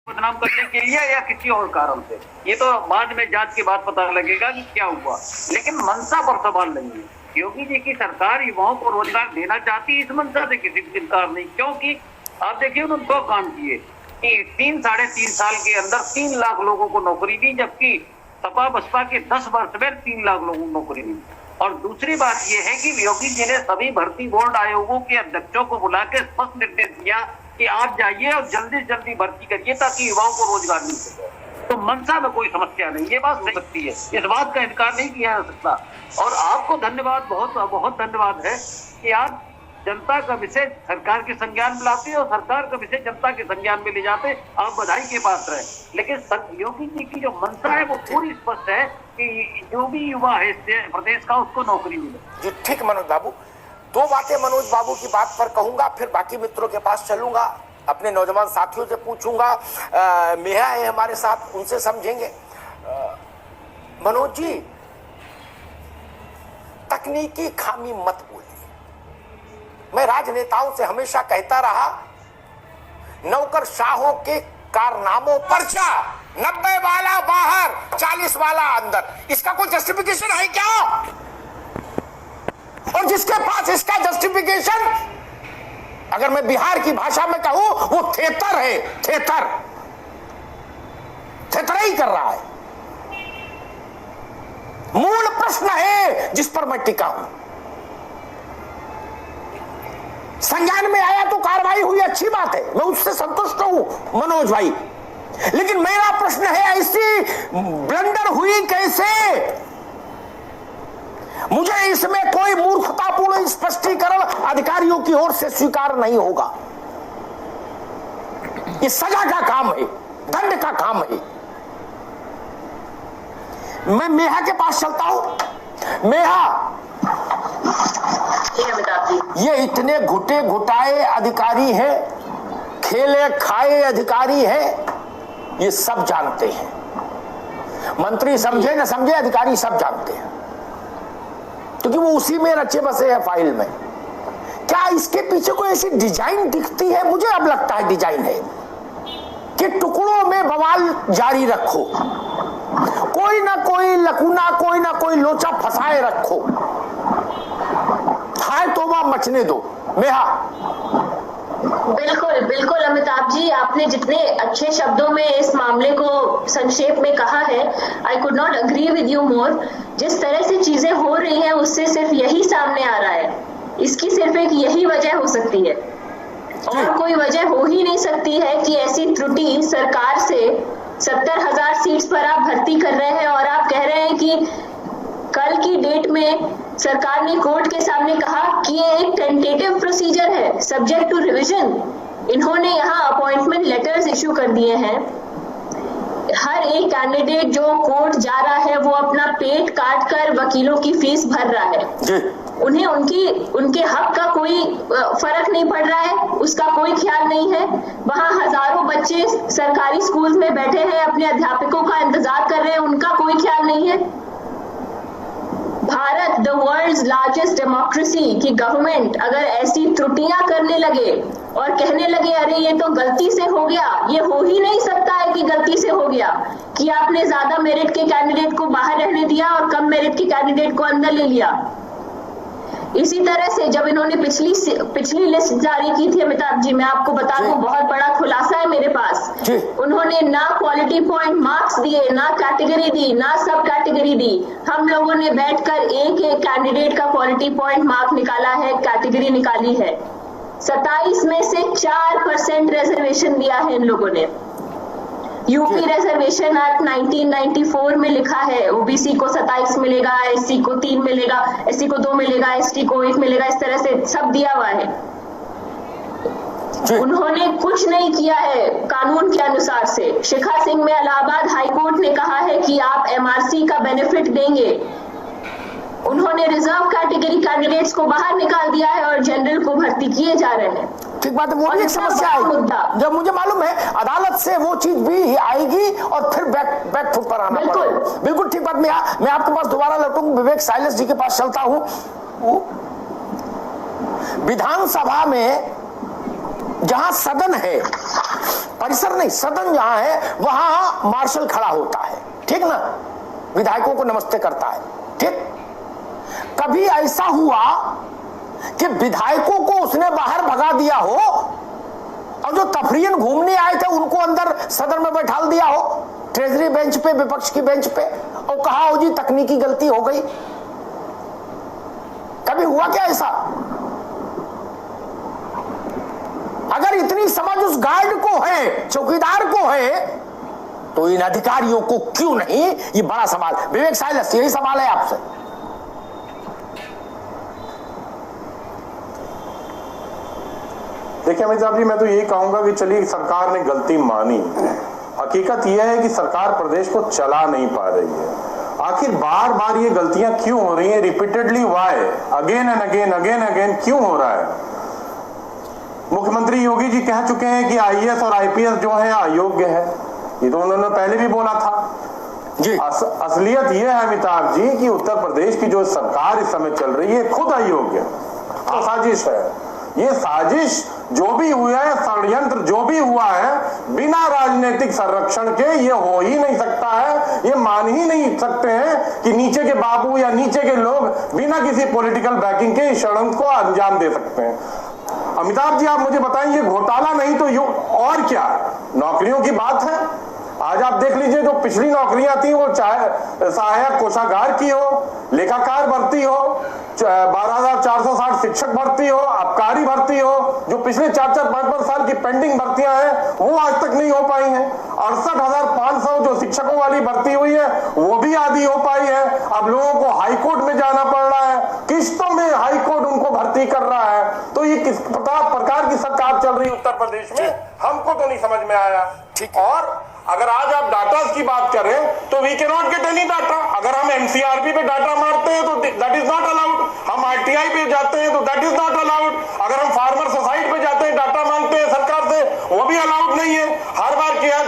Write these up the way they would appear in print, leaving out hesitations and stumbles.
बदनाम करने के लिए या किसी और कारण से, ये तो बाद में जांच के बाद पता लगेगा कि क्या हुआ। लेकिन मंशा पर सवाल नहीं है। योगी जी की सरकार युवाओं को रोजगार देना चाहती है, इस मंशा से किसी को इनकार नहीं। क्योंकि आप देखिए उन्होंने 2 काम किए कि 3-3.5 साल के अंदर 3 लाख लोगों को नौकरी दी, जबकि सपा बसपा के 10 वर्ष में 3 लाख लोगों को नौकरी दी। और दूसरी बात यह है कि योगी जी ने सभी भर्ती बोर्ड आयोगों के अध्यक्षों को बुला के स्पष्ट निर्देश दिया कि आप जाइए और जल्दी से जल्दी भर्ती करिए ताकि युवाओं को रोजगार मिल सके। तो मंशा में कोई समस्या नहीं, ये बात सही सकती है, इस बात का इनकार नहीं किया जा सकता। और आपको धन्यवाद, बहुत बहुत धन्यवाद है कि आप जनता का विषय सरकार के संज्ञान में लाते और सरकार का विषय जनता के संज्ञान में ले जाते। आप बधाई के पात्र हैं। लेकिन योगी जी की जो मंशा है वो पूरी स्पष्ट है कि जो भी युवा है प्रदेश का उसको नौकरी मिले। जी ठीक मनोज बाबू, 2 बातें मनोज बाबू की बात पर कहूंगा, फिर बाकी मित्रों के पास चलूंगा, अपने नौजवान साथियों से पूछूंगा। मेहा है हमारे साथ, उनसे समझेंगे। मनोज जी, तकनीकी खामी मत बोलिए। मैं राजनेताओं से हमेशा कहता रहा, नौकरशाहों के कारनामों पर्चा, 90 वाला बाहर 40 वाला अंदर, इसका कोई जस्टिफिकेशन है क्या? और जिसके पास इसका जस्टिफिकेशन, अगर मैं बिहार की भाषा में कहूं, वो थेतर है, थेतराई कर रहा है। मूल प्रश्न है जिस पर मैं टिका हूं। संज्ञान में आया तो कार्रवाई हुई, अच्छी बात है, मैं उससे संतुष्ट हूं मनोज भाई। लेकिन मेरा प्रश्न है, ऐसी ब्लंडर हुई कैसे? मुझे इसमें कोई मूर्खतापूर्ण स्पष्टीकरण अधिकारियों की ओर से स्वीकार नहीं होगा। ये सजा का काम है, दंड का काम है। मैं मेहा के पास चलता हूं। मेहा, ये इतने घुटे घुटाए अधिकारी हैं, खेले खाए अधिकारी हैं, ये सब जानते हैं। मंत्री समझे न समझे, अधिकारी सब जानते हैं, क्योंकि वो उसी में रचे बसे हैं फाइल में। क्या इसके पीछे कोई ऐसी डिजाइन दिखती है? मुझे अब लगता है डिजाइन है कि टुकड़ों में बवाल जारी रखो, कोई ना कोई लकूना, कोई ना कोई लोचा फंसाए रखो, हाय तौबा मचने दो। मेहा, बिल्कुल बिल्कुल अमिताभ जी, आपने जितने अच्छे शब्दों में इस मामले को संक्षेप में कहा है, I could not agree with you more. जिस तरह से चीजें हो रही हैं उससे सिर्फ यही सामने आ रहा है, इसकी सिर्फ एक यही वजह हो सकती है और कोई वजह हो ही नहीं सकती है कि ऐसी त्रुटि सरकार से 70,000 सीट्स पर आप भर्ती कर रहे हैं और आप कह रहे हैं कि कल की डेट में सरकार ने कोर्ट के सामने कहा कि ये एक टेंटेटिव प्रोसीजर है, सब्जेक्ट टू रिवीजन। इन्होंने यहाँ अपॉइंटमेंट लेटर्स इशू कर दिए हैं। हर एक कैंडिडेट जो कोर्ट जा रहा है वो अपना पेट काट कर वकीलों की फीस भर रहा है। उन्हें उनके हक का कोई फर्क नहीं पड़ रहा है, उसका कोई ख्याल नहीं है। वहाँ हजारों बच्चे सरकारी स्कूल में बैठे हैं, अपने अध्यापकों का इंतजार कर रहे हैं, उनका कोई ख्याल नहीं है। Bharat, the world's largest democracy की गवर्नमेंट अगर ऐसी त्रुटियां करने लगे और कहने लगे अरे ये तो गलती से हो गया, ये हो ही नहीं सकता है कि गलती से हो गया कि आपने ज्यादा मेरिट के कैंडिडेट को बाहर रहने दिया और कम मेरिट के कैंडिडेट को अंदर ले लिया। इसी तरह से जब इन्होंने पिछली लिस्ट जारी की थी अमिताभ जी, मैं आपको बता दूं, बहुत बड़ा खुलासा है मेरे पास। उन्होंने ना क्वालिटी पॉइंट मार्क्स दिए, ना कैटेगरी दी, ना सब कैटेगरी दी। हम लोगों ने बैठकर एक कैंडिडेट का क्वालिटी पॉइंट मार्क निकाला है, कैटेगरी निकाली है। 27 में से 4% रिजर्वेशन दिया है इन लोगों ने। यूपी रिजर्वेशन एक्ट 1994 में लिखा है ओबीसी को 27 मिलेगा, एससी को 3 मिलेगा, एससी को 2 मिलेगा, एसटी को 1 मिलेगा, इस तरह से सब दिया हुआ है। उन्होंने कुछ नहीं किया है कानून के अनुसार से। शिखा सिंह में इलाहाबाद हाई कोर्ट ने कहा है कि आप एमआरसी का बेनिफिट देंगे, उन्होंने रिजर्व कैटेगरी कैंडिडेट्स को बाहर निकाल दिया है और जनरल को भर्ती किए जा रहे हैं। ठीक बात है, वो भी एक समस्या है। जब मुझे मालूम है अदालत से वो चीज भी आएगी और फिर बैक फुट पर आना पड़ेगा। बिल्कुल ठीक बात। मैं आपके पास दोबारा लौटूंगा, विवेक साइलेंस जी के पास चलता हूं। विधानसभा में जहां सदन है परिसर नहीं, सदन जहां है वहां मार्शल खड़ा होता है, ठीक ना, विधायकों को नमस्ते करता है, ठीक। कभी ऐसा हुआ कि विधायकों को उसने बाहर भगा दिया हो और जो तफरीन घूमने आए थे उनको अंदर सदन में बैठाल दिया हो, ट्रेजरी बेंच पे, विपक्ष की बेंच पे, और कहा हो जी तकनीकी गलती हो गई? कभी हुआ क्या ऐसा? अगर इतनी समझ उस गार्ड को है, चौकीदार को है, तो इन अधिकारियों को क्यों नहीं? ये बड़ा सवाल। विवेक साइलस, यही सवाल है आपसे। देखिए अमित साहब जी, मैं तो यही कहूंगा कि चलिए सरकार ने गलती मानी, हकीकत यह है कि सरकार प्रदेश को चला नहीं पा रही है। आखिर बार बार ये गलतियां क्यों हो रही हैं? Repeatedly why, again and again क्यों हो रहा है? मुख्यमंत्री योगी जी कह चुके हैं कि आईएएस और आईपीएस जो है अयोग्य है, ये तो उन्होंने पहले भी बोला था जी। असलियत यह है अमिताभ जी कि उत्तर प्रदेश की जो सरकार इस समय चल रही है खुद अयोग्य, साजिश है। ये साजिश जो भी हुआ है, षड्यंत्र जो भी हुआ है, बिना राजनीतिक संरक्षण के ये हो ही नहीं सकता है। ये मान ही नहीं सकते हैं कि नीचे के बाबू या नीचे के लोग बिना किसी पॉलिटिकल बैकिंग के इस षड्यंत्र को अंजाम दे सकते हैं। अमिताभ जी आप मुझे बताएं, ये घोटाला नहीं तो और क्या? नौकरियों की बात है। आज आप देख लीजिए, जो पिछली नौकरियां थी वो चाहे सहायक कोषागार की हो, लेखाकार भर्ती हो, 12,460 शिक्षक भर्ती हो, आबकारी भर्ती हो, जो पिछले 4-5 साल की पेंडिंग भर्तियां हैं वो आज तक नहीं हो पाई हैं। 68,500 जो शिक्षकों वाली भर्ती हुई है वो भी आधी हो पाई है। अब लोगों को हाईकोर्ट में जाना पड़ रहा है, किस्तों में हाईकोर्ट उनको भर्ती कर रहा है। तो ये किस प्रकार की सरकार चल रही है उत्तर प्रदेश में, हमको तो नहीं समझ में आया। और अगर आज आप डाटा की बात करें तो we can not get any data. अगर हम एमसीआरपी पे डाटा मारते हैं तो दैट इज नॉट अलाउड। हम आरटीआई पे जाते हैं तो दैट इज नॉट अलाउड। अगर हम फार्मर सोसाइटी पे जाते हैं, डाटा मांगते हैं सरकार से, वो भी अलाउड नहीं है। हर बार क्या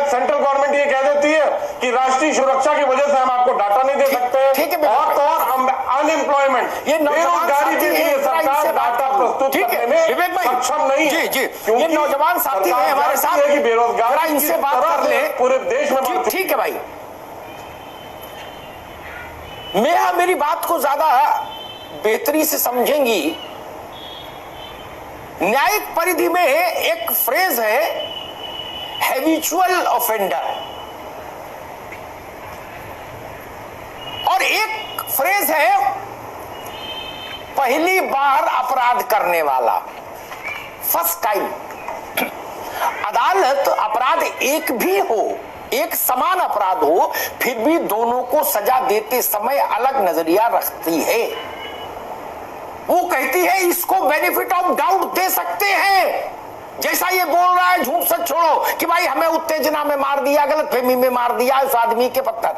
सेंट्रल गवर्नमेंट ये कह देती है कि राष्ट्रीय सुरक्षा की वजह से हम आपको डाटा नहीं दे सकते। और अनएम्प्लॉयमेंट, ये बेरोजगारी के लिए सरकार डाटा प्रस्तुत करने में सक्षम नहीं है। ये नौजवान साथी हैं हमारे साथ, बेरोजगार इनसे बात कर ले पूरे देश में। ठीक है भाई, मेरी बात को ज्यादा बेहतरी से समझेंगी। न्यायिक परिधि में एक फ्रेज है हैबिचुअल ऑफेंडर, और एक फ्रेज है पहली बार अपराध करने वाला, फर्स्ट टाइम। अदालत अपराध एक भी हो, एक समान अपराध हो, फिर भी दोनों को सजा देते समय अलग नजरिया रखती है। वो कहती है इसको बेनिफिट ऑफ डाउट दे सकते हैं। जैसा ये बोल रहा है झूठ सच छोड़ो कि भाई हमें उत्तेजना में मार दिया, गलतफहमी में मार दिया उस आदमी के पत्थर,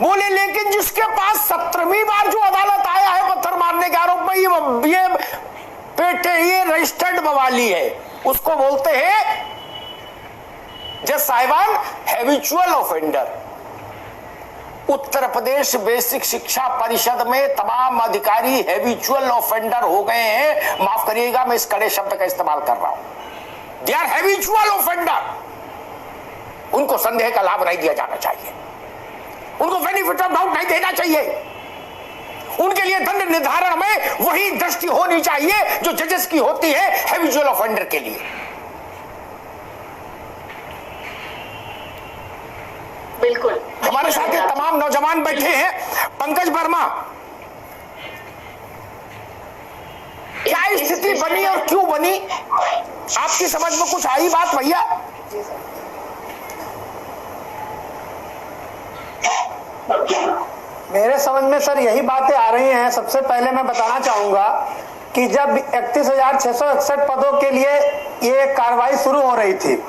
बोले लेकिन जिसके पास 17वीं बार जो अदालत आया है पत्थर मारने के आरोप में, ये पेटे, ये रजिस्टर्ड बवाली है, उसको बोलते हैं जज साहिबान habitual offender. Uttar Pradesh basic शिक्षा परिषद में तमाम अधिकारी हैबिचुअल ऑफेंडर हो गए हैं। माफ करिएगा मैं इस कड़े शब्द का इस्तेमाल कर रहा हूं। They are habitual offender. उनको संदेह का लाभ नहीं दिया जाना चाहिए, उनको बेनिफिट ऑफ डाउट नहीं देना चाहिए। उनके लिए दंड निर्धारण में वही दृष्टि होनी चाहिए जो जजेस की होती है हैबिचुअल ऑफेंडर के लिए। बिल्कुल। हमारे साथ ये तमाम नौजवान बैठे हैं। पंकज वर्मा, क्या स्थिति बनी और क्यों बनी, आपकी समझ में कुछ आई बात भैया? मेरे समझ में सर यही बातें आ रही हैं। सबसे पहले मैं बताना चाहूंगा कि जब 31,661 पदों के लिए ये कार्रवाई शुरू हो रही थी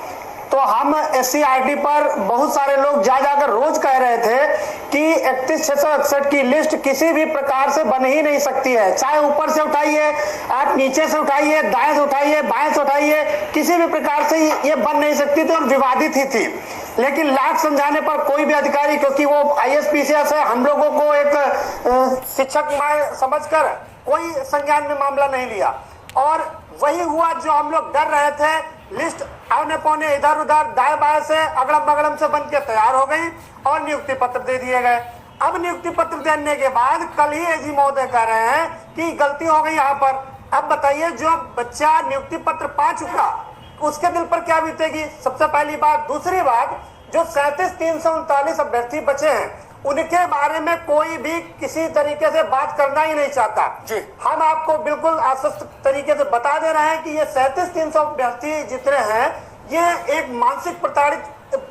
तो हम SCRT पर बहुत सारे लोग जाकर रोज कह रहे थे कि 31,661 की लिस्ट किसी भी प्रकार से बन ही नहीं सकती है। चाहे ऊपर से उठाइए, आप नीचे से उठाइए, दाएं से उठाइए, बाएं से उठाइए, किसी भी प्रकार से ये बन नहीं सकती थी और विवादित ही थी। लेकिन लाख समझाने पर कोई भी अधिकारी, क्योंकि वो ISPCS है, हम लोगों को एक शिक्षक समझकर कोई संज्ञान में मामला नहीं लिया। और वही हुआ जो हम लोग डर रहे थे लिस्ट आने पौने इधर उधर दाएं बाएं से अगड़म बगड़म से बन के तैयार हो गई और नियुक्ति पत्र दे दिए गए। अब नियुक्ति पत्र देने के बाद कल ही एजी महोदय कह रहे हैं कि गलती हो गई यहाँ पर। अब बताइए, जो बच्चा नियुक्ति पत्र पा चुका उसके दिल पर क्या बीतेगी, सबसे पहली बात। दूसरी बात, जो 37,339 अभ्यर्थी बचे हैं उनके बारे में कोई भी किसी तरीके से बात करना ही नहीं चाहता जी। हम आपको बिल्कुल आश्वस्त तरीके से बता दे रहे हैं कि ये 37,300 अभ्यर्थी जितने हैं ये एक मानसिक प्रताड़ित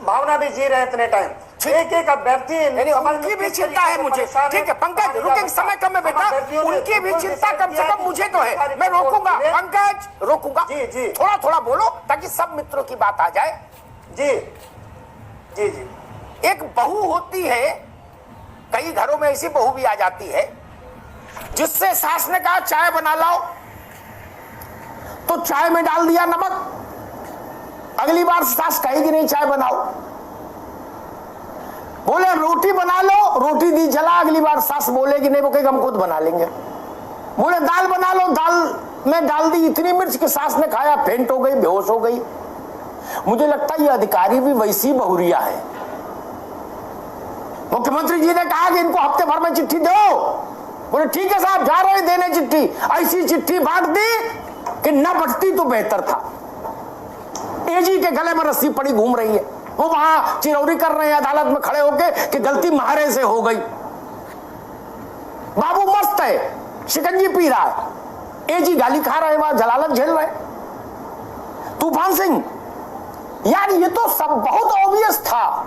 भावना भी जी रहे हैं इतने टाइम। एक एक अभ्यर्थी उनकी भी चिंता है मुझे। ठीक है पंकज, रुके, समय कम है बेटा, उनकी भी चिंता कम से कम मुझे तो है। मैं रोकूंगा पंकज, रोकूंगा जी जी, थोड़ा थोड़ा बोलो ताकि सब मित्रों की बात आ जाए। जी जी जी, एक बहू होती है, कई घरों में ऐसी बहू भी आ जाती है जिससे सास ने कहा चाय बना लाओ तो चाय में डाल दिया नमक, अगली बार सास कहेगी नहीं चाय बनाओ। बोले रोटी बना लो, रोटी दी जला, अगली बार सास बोलेगी नहीं, वो कहेगी हम खुद बना लेंगे। बोले दाल बना लो, दाल में डाल दी इतनी मिर्च कि सास ने खाया फेंट हो गई, बेहोश हो गई। मुझे लगता है ये अधिकारी भी वैसी बहुरिया है। मुख्यमंत्री जी ने कहा कि इनको हफ्ते भर में चिट्ठी दो। बोले ठीक है साहब, जा रहे हैं देने चिट्ठी। ऐसी चिट्ठी बांट दी कि न बटती तो बेहतर था। एजी के गले में रस्सी पड़ी घूम रही है, वो वहां चिरौरी कर रहे हैं अदालत में खड़े होके कि गलती महारे से हो गई। बाबू मस्त है, शिकंजी पी रहा है, एजी गाली खा रहे हैं, वहां जलालत झेल रहे हैं। तूफान सिंह, यार ये तो सब बहुत ऑब्वियस था।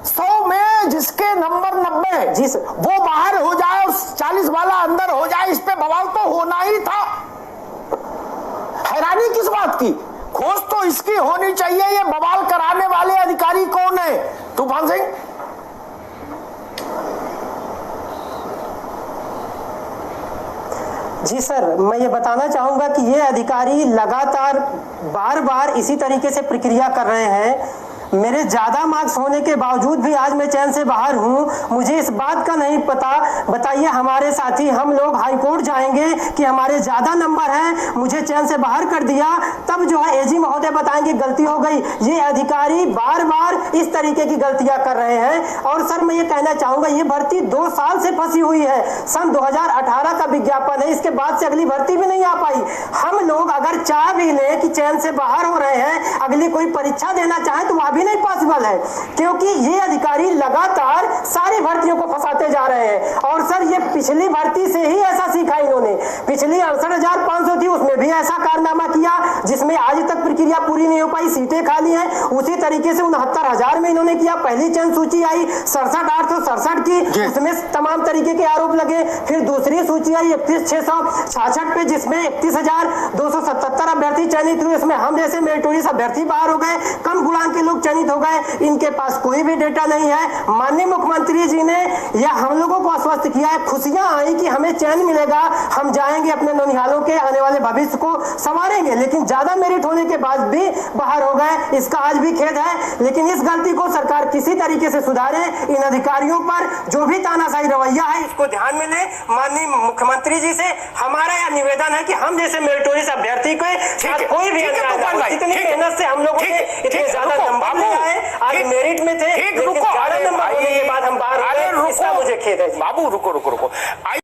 100 में जिसके नंबर 90 जिस वो बाहर हो जाए और 40 वाला अंदर हो जाए, इस पे बवाल तो होना ही था। हैरानी किस बात की, खोज तो इसकी होनी चाहिए ये बवाल कराने वाले अधिकारी कौन है। तूफान सिंह, जी सर, मैं ये बताना चाहूंगा कि ये अधिकारी लगातार बार बार इसी तरीके से प्रक्रिया कर रहे हैं। मेरे ज्यादा मार्क्स होने के बावजूद भी आज मैं चैन से बाहर हूं। मुझे इस बात का नहीं पता, बताइए हमारे साथी, हम लोग हाईकोर्ट जाएंगे कि हमारे ज्यादा नंबर हैं, मुझे चैन से बाहर कर दिया, तब जो है एजी महोदय बताएंगे गलती हो गई। ये अधिकारी बार बार इस तरीके की गलतियां कर रहे हैं। और सर मैं ये कहना चाहूंगा, ये भर्ती 2 साल से फंसी हुई है। सन 2018 का विज्ञापन है, इसके बाद से अगली भर्ती भी नहीं आ पाई। हम लोग अगर चाह भी लें कि चैन से बाहर हो रहे हैं, अगली कोई परीक्षा देना चाहें तो वह भी नहीं पॉसिबल है, क्योंकि ये अधिकारी लगातार सारी भर्तियों को फंसाते जा रहे हैं। और सर ये पिछली भर्ती से ही ऐसा सीखा इन्होंने। पिछली 68,500 थी, उसमें भी ऐसा कारनामा किया जिसमें आज तक प्रक्रिया पूरी नहीं हो पाई, सीटें खाली हैं। उसी तरीके से 69,000 में इन्होंने किया। पहली चयन सूची आई 67,867 की, उसमें तमाम तरीके के आरोप लगे। फिर दूसरी सूची आई 31,666 पे, जिसमें 31,277 अभ्यर्थी चयनित हुए। इसमें हम जैसे मेरिटोरियस अभ्यर्थी बाहर हो गए, कम गुणांक के लोग चयनित हो गए। इनके पास कोई भी डेटा नहीं है। माननीय मुख्यमंत्री जी ने या हम लोगों को आश्वस्त किया है, खुशियां आई कि हमें चयन मिलेगा, हम जाएंगे अपने नौनिहालों के आने वाले भविष्य को संवारेंगे, लेकिन ज्यादा मेरिट होने के बाद भी बाहर हो गए। इसका आज भी खेद है, लेकिन इस गलती को सरकार किसी तरीके से सुधारे। इन अधिकारियों पर जो भी तानाशाही रवैया है इसको ध्यान में ले। माननीय मुख्यमंत्री जी से हमारा यह निवेदन है कि हम जैसे मेरिटोरियस अभ्यर्थी को कोई भी इतनी मेहनत से हम लोग इतने ज्यादा नंबर ले आए, आज मेरिट में थे, लेकिन ज्यादा नंबर होने के बाद हम बाहर हो गए। इसका मुझे खेद है। बाबू रुको रुको रुको।